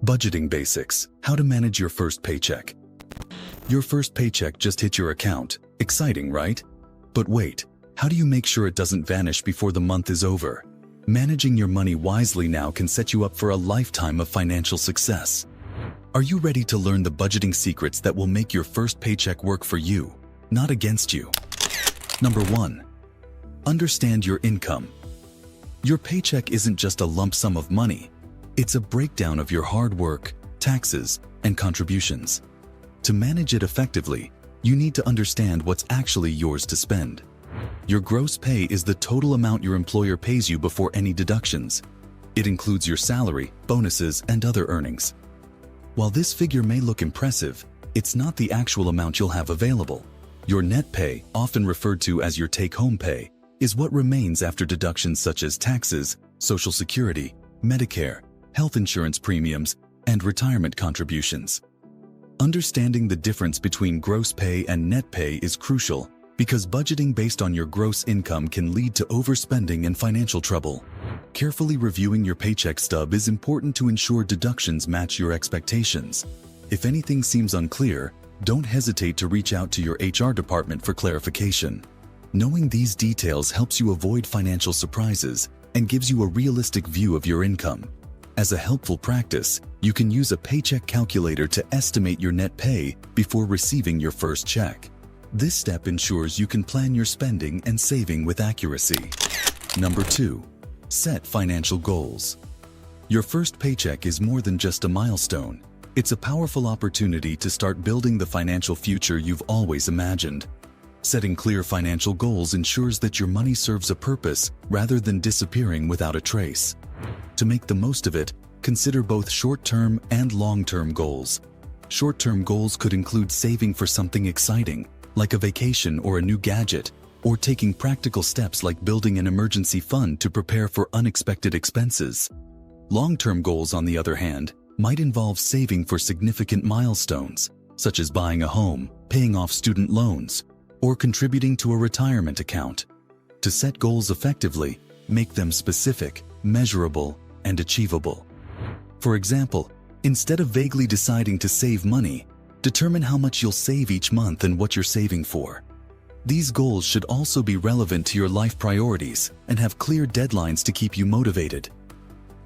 Budgeting basics: how to manage your first paycheck. Your first paycheck just hit your account. Exciting, right? But wait, how do you make sure it doesn't vanish before the month is over? Managing your money wisely now can set you up for a lifetime of financial success. Are you ready to learn the budgeting secrets that will make your first paycheck work for you, not against you? Number 1. Understand your income. Your paycheck isn't just a lump sum of money. It's a breakdown of your hard work, taxes, and contributions. To manage it effectively, you need to understand what's actually yours to spend. Your gross pay is the total amount your employer pays you before any deductions. It includes your salary, bonuses, and other earnings. While this figure may look impressive, it's not the actual amount you'll have available. Your net pay, often referred to as your take-home pay, is what remains after deductions such as taxes, Social Security, Medicare, health insurance premiums, and retirement contributions. Understanding the difference between gross pay and net pay is crucial because budgeting based on your gross income can lead to overspending and financial trouble. Carefully reviewing your paycheck stub is important to ensure deductions match your expectations. If anything seems unclear, don't hesitate to reach out to your HR department for clarification. Knowing these details helps you avoid financial surprises and gives you a realistic view of your income. As a helpful practice, you can use a paycheck calculator to estimate your net pay before receiving your first check. This step ensures you can plan your spending and saving with accuracy. Number 2. Set financial goals. Your first paycheck is more than just a milestone. It's a powerful opportunity to start building the financial future you've always imagined. Setting clear financial goals ensures that your money serves a purpose rather than disappearing without a trace. To make the most of it, consider both short-term and long-term goals. Short-term goals could include saving for something exciting, like a vacation or a new gadget, or taking practical steps like building an emergency fund to prepare for unexpected expenses. Long-term goals, on the other hand, might involve saving for significant milestones, such as buying a home, paying off student loans, or contributing to a retirement account. To set goals effectively, make them specific, measurable, and achievable. For example, instead of vaguely deciding to save money, determine how much you'll save each month and what you're saving for. These goals should also be relevant to your life priorities and have clear deadlines to keep you motivated.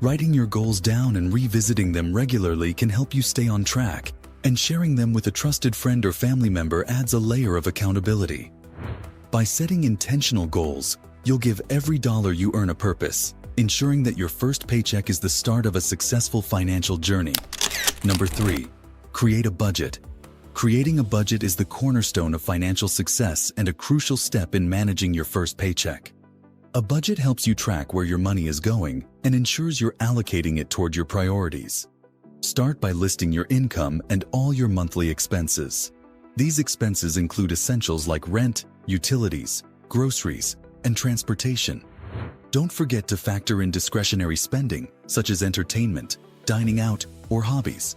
Writing your goals down and revisiting them regularly can help you stay on track, and sharing them with a trusted friend or family member adds a layer of accountability. By setting intentional goals, you'll give every dollar you earn a purpose, ensuring that your first paycheck is the start of a successful financial journey. Number 3. Create a budget. Creating a budget is the cornerstone of financial success and a crucial step in managing your first paycheck. A budget helps you track where your money is going and ensures you're allocating it toward your priorities. Start by listing your income and all your monthly expenses. These expenses include essentials like rent, utilities, groceries, and transportation. Don't forget to factor in discretionary spending, such as entertainment, dining out, or hobbies.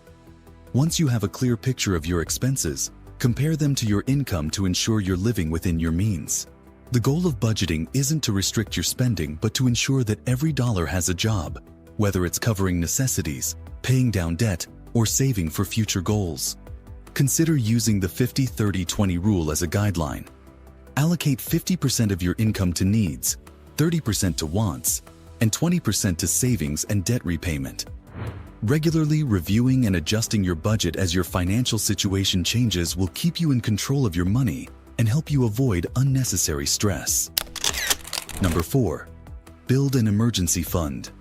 Once you have a clear picture of your expenses, compare them to your income to ensure you're living within your means. The goal of budgeting isn't to restrict your spending, but to ensure that every dollar has a job, whether it's covering necessities, paying down debt, or saving for future goals. Consider using the 50-30-20 rule as a guideline. Allocate 50% of your income to needs, 30% to wants, and 20% to savings and debt repayment. Regularly reviewing and adjusting your budget as your financial situation changes will keep you in control of your money and help you avoid unnecessary stress. Number 4. Build an emergency fund.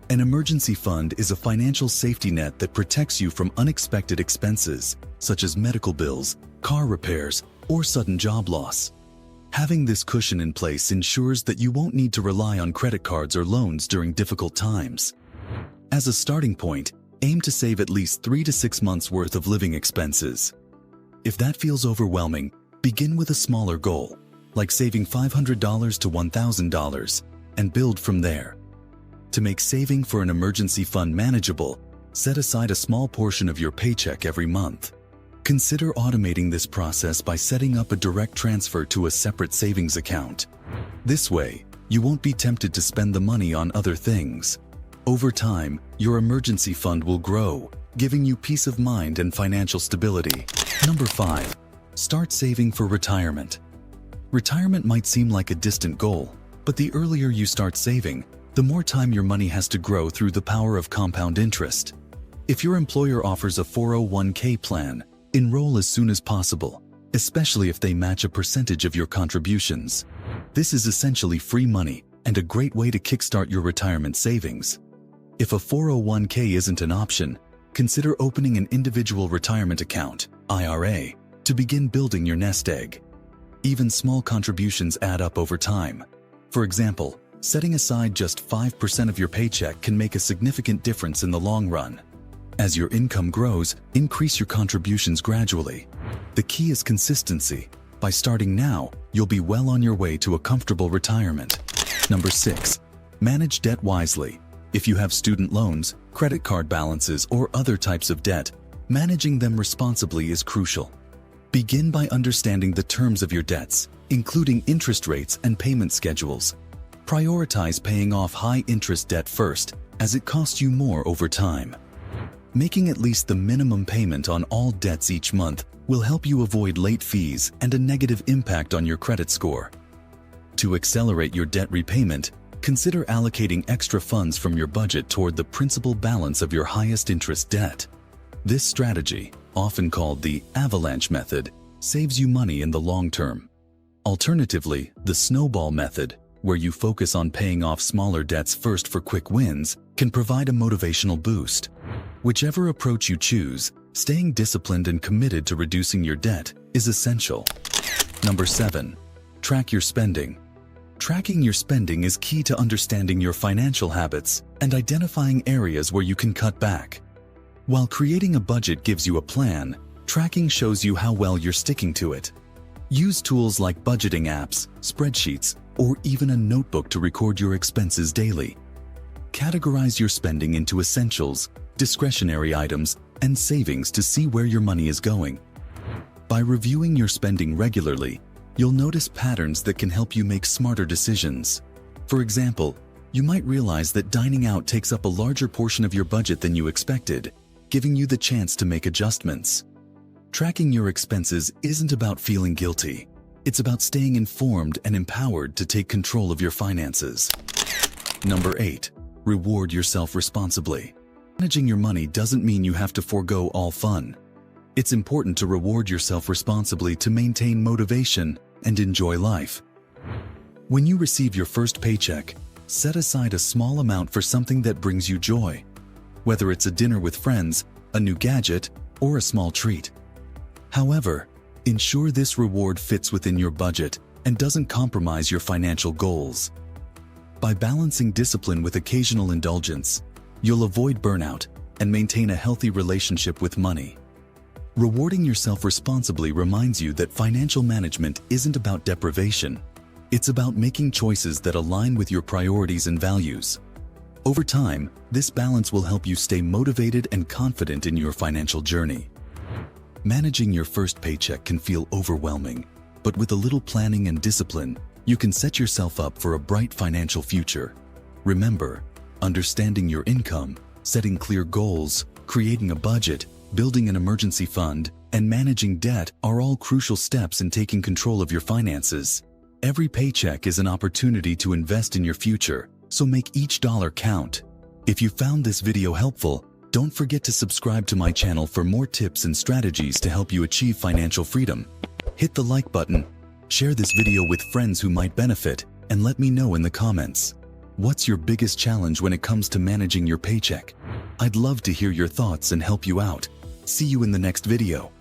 An emergency fund is a financial safety net that protects you from unexpected expenses, such as medical bills, car repairs, or sudden job loss. Having this cushion in place ensures that you won't need to rely on credit cards or loans during difficult times. As a starting point, aim to save at least 3 to 6 months' worth of living expenses. If that feels overwhelming, begin with a smaller goal, like saving $500 to $1,000, and build from there. To make saving for an emergency fund manageable, set aside a small portion of your paycheck every month. Consider automating this process by setting up a direct transfer to a separate savings account. This way, you won't be tempted to spend the money on other things. Over time, your emergency fund will grow, giving you peace of mind and financial stability. Number 5. Start saving for retirement. Retirement might seem like a distant goal, but the earlier you start saving, the more time your money has to grow through the power of compound interest. If your employer offers a 401k plan, enroll as soon as possible, especially if they match a percentage of your contributions. This is essentially free money and a great way to kickstart your retirement savings. If a 401k isn't an option, consider opening an individual retirement account, IRA, to begin building your nest egg. Even small contributions add up over time. For example, setting aside just 5% of your paycheck can make a significant difference in the long run. As your income grows, increase your contributions gradually. The key is consistency. By starting now, you'll be well on your way to a comfortable retirement. Number 6. Manage debt wisely. If you have student loans, credit card balances, or other types of debt, managing them responsibly is crucial. Begin by understanding the terms of your debts, including interest rates and payment schedules. Prioritize paying off high-interest debt first, as it costs you more over time. Making at least the minimum payment on all debts each month will help you avoid late fees and a negative impact on your credit score. To accelerate your debt repayment, consider allocating extra funds from your budget toward the principal balance of your highest interest debt. This strategy, often called the avalanche method, saves you money in the long term. Alternatively, the snowball method, where you focus on paying off smaller debts first for quick wins, can provide a motivational boost. Whichever approach you choose, staying disciplined and committed to reducing your debt is essential. Number 7. Track your spending. Tracking your spending is key to understanding your financial habits and identifying areas where you can cut back. While creating a budget gives you a plan, tracking shows you how well you're sticking to it. Use tools like budgeting apps, spreadsheets, or even a notebook to record your expenses daily. Categorize your spending into essentials, discretionary items, and savings to see where your money is going. By reviewing your spending regularly, you'll notice patterns that can help you make smarter decisions. For example, you might realize that dining out takes up a larger portion of your budget than you expected, giving you the chance to make adjustments. Tracking your expenses isn't about feeling guilty. It's about staying informed and empowered to take control of your finances. Number 8. Reward yourself responsibly. Managing your money doesn't mean you have to forego all fun. It's important to reward yourself responsibly to maintain motivation and enjoy life. When you receive your first paycheck, set aside a small amount for something that brings you joy. Whether it's a dinner with friends, a new gadget, or a small treat. However, ensure this reward fits within your budget and doesn't compromise your financial goals. By balancing discipline with occasional indulgence, you'll avoid burnout and maintain a healthy relationship with money. Rewarding yourself responsibly reminds you that financial management isn't about deprivation. It's about making choices that align with your priorities and values. Over time, this balance will help you stay motivated and confident in your financial journey. Managing your first paycheck can feel overwhelming, but with a little planning and discipline, you can set yourself up for a bright financial future. Remember, understanding your income, setting clear goals, creating a budget, building an emergency fund, and managing debt are all crucial steps in taking control of your finances. Every paycheck is an opportunity to invest in your future, so make each dollar count. If you found this video helpful, don't forget to subscribe to my channel for more tips and strategies to help you achieve financial freedom. Hit the like button, share this video with friends who might benefit, and let me know in the comments. What's your biggest challenge when it comes to managing your paycheck? I'd love to hear your thoughts and help you out. See you in the next video.